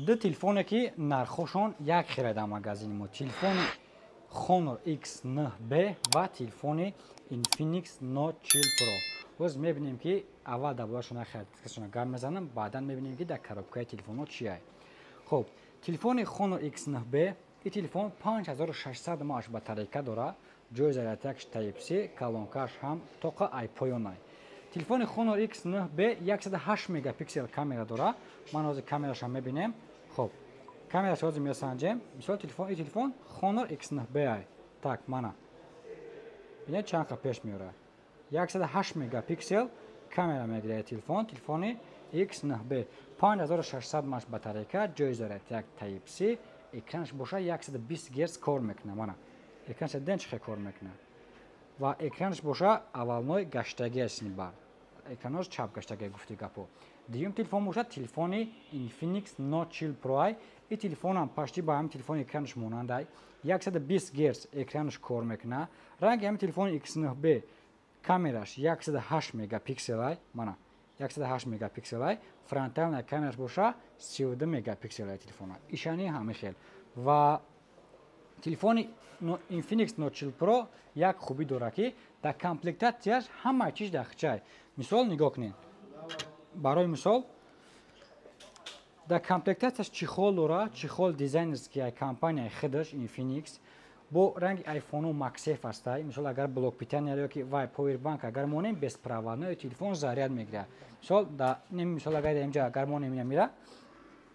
دو تلفونه که نرخشون یک خیره در مغازین ما. تلفن Honor X9B و تلفن Infinix Note 40 Pro. باز میبینیم که اول دبلاشون خرید گرم میزنم، بعدا میبینیم که در کاربکای تلفن ها چیه. خب تلفن Honor X9B این تلفن 5600 ماهش باتریکا داره، جای زراتکش تایپ سی، کلونکاش هم توقع آیپویونای. تلفن Honor X9B 108 مگاپیکسل کامera داره. من از کامراش هم میبینیم. خب کامراش از میسنجیم. مثلا این تلفن Honor X9B ای. так مانا. ببینید چند تا پیش میاره. 108 مگاپیکسل کامera میگیره تلفن X9B 5600 ماهش باتریکا، جای زراتک تایپ سی، اکرانش باشه 120 گرز کار میکنه. مانا اکرانش دنچ خیلی کار میکنه. و اکرانش باشه اولنوی گشتگی است نیبار. اکرانش چپ گشتگی گفتی گپو. دیوم تلفن باشه تلفن Infinix Note 40 Pro ای. این تلفن هم پشتی با هم تلفن اکرانش مانند ای. 120 گرز اکرانش کار میکنه. رنگ هم تلفن X9B کامراش 108 مگاپیکسل ای. مانا 108 مگاپیکسل ای. فرانتال کامراش باشه 32 مگاپیکسل ای تلفن. ایشانی همه خیل. و تلفن Infinix Note 40 Pro یک خوبی داره که در کامپلکتاتیش همه چیز داخل. مثال نگاه کنین. برای مثال در کامپلکتاتش چیخول داره، چیخول دیزاینرز که کمپانی خودش Infinix با رنگ آیفون و مکسیف است. مثال اگر بلوک پیتن یا که وای پاور بانک اگر مونیم безпроводной تلفن заряд میگیره. مثال اگر اینجا اگر مونیم میره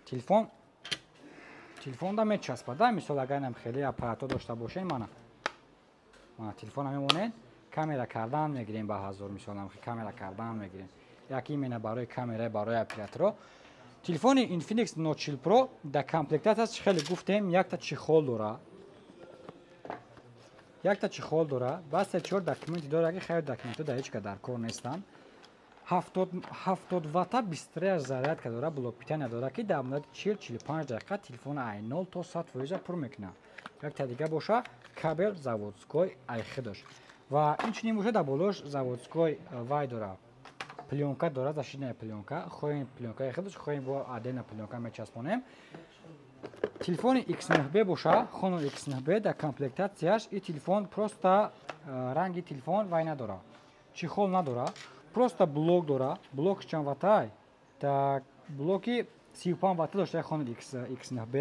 تلفن دا میچسبه. مثال اگر هم خیلی اپراتور داشته باشین مانا تلفن میمونه کامera کردن میگیریم با حضور. مثلا هم کامera کردن میگیریم. یکی مینا برای کامera برای اپراتور. تلفن Infinix Note 40 Pro در کامپلکتاتش خیلی گفتیم یک تا چیخول داره. بس 4 داکیومنت داره که خیلی داکیومنت در هیچ در کار نیستن. 70 وات بیشتر заряд که داره، بلوک پیتن داره که در مدت 40-45 دقیقه تلفن ای 0 تا 100% پر میکنه. یک تا دیگه باشه کابل заводской ای خودش. و این چنین باشه در بالوش заводской وای داره. پلیونکا داره، زاشیدن پلیونکا. خوین پلیونکای خودش خوین با ادنا پلیونکا میچسبونیم. تلفن X9B باشه، Honor X9B در کامپلکتاتیش این تلفن پروستا رنگ تلفن وای نداره. چیخول نداره. پروستا بلوک داره. بلوک چند واتای؟ تا بلوکی 35 وات داشته Honor X9B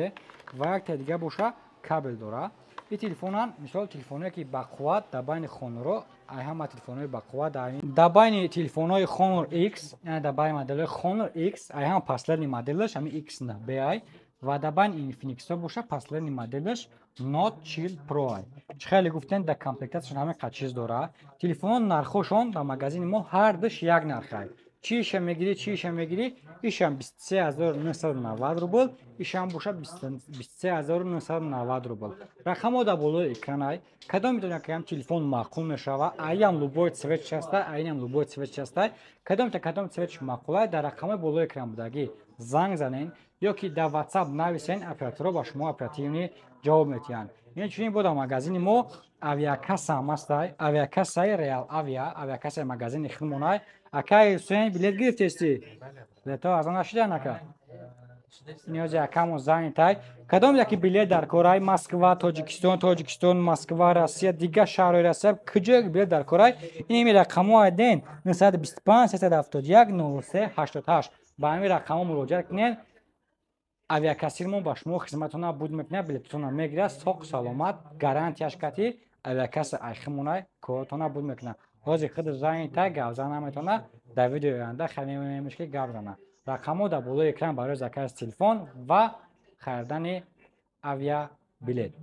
و یک تا دیگه باشه کابل داره. این تلفن مثال تلفنی که با قوت در بین Honor ای همه تلفن‌های با قوت در بین تلفن‌های Honor X یعنی در بین مدل Honor X ای هم پسلرنی مدلش همین X9B ای و در بین Infinix باشه پسلرنی مدلش Note 40 Pro ای. خیلی گفتن در کامپلکتاتشون همه چیز داره. تلفن نرخشون در مغازین ما هر دوش یک نرخه. چیش میگیری ایش هم 23990 روبل، ایش هم باشه 23990 روبل. رقم در بالای اکران ای کدام میتونه که هم تلفن معقول میشوه. ایام لوبوی цвет هسته، ایام لوبوی цвет هسته. کدام цвет معقوله در رقم بالای اکران بودگی زنگ زنین یا که در واتساپ نویسین اپراتور با شما اپراتیونی جواب میتین. این چنین بود مغازین ما авиакасса мастай авиакассаи реал авиакассаи магазини хилмонай акай Усейн билет гирифтести билето аз он нашидан ака ниёзи акамон зантай кадом яки билет дар корай Москва тоҷикистон Москва Россия дига шаҳрҳои Россия куҷо билет дар корай ин рақамҳои ден 925 371 03 88 ба ҳамин рақамҳо муроҷиат кунед. авиакассирмон ба шумо хизматона буд мекунад, билетатона мегирад, соқ саломат гарантияш кати авиакасса айхимонай коротона буд мекунад. ҳозир худ зантай гап зана метавона дар видеои оянда хеле мемеш ки гап зана. рақамҳо дар болои экран барои закази телефон ва харидани авиабилет.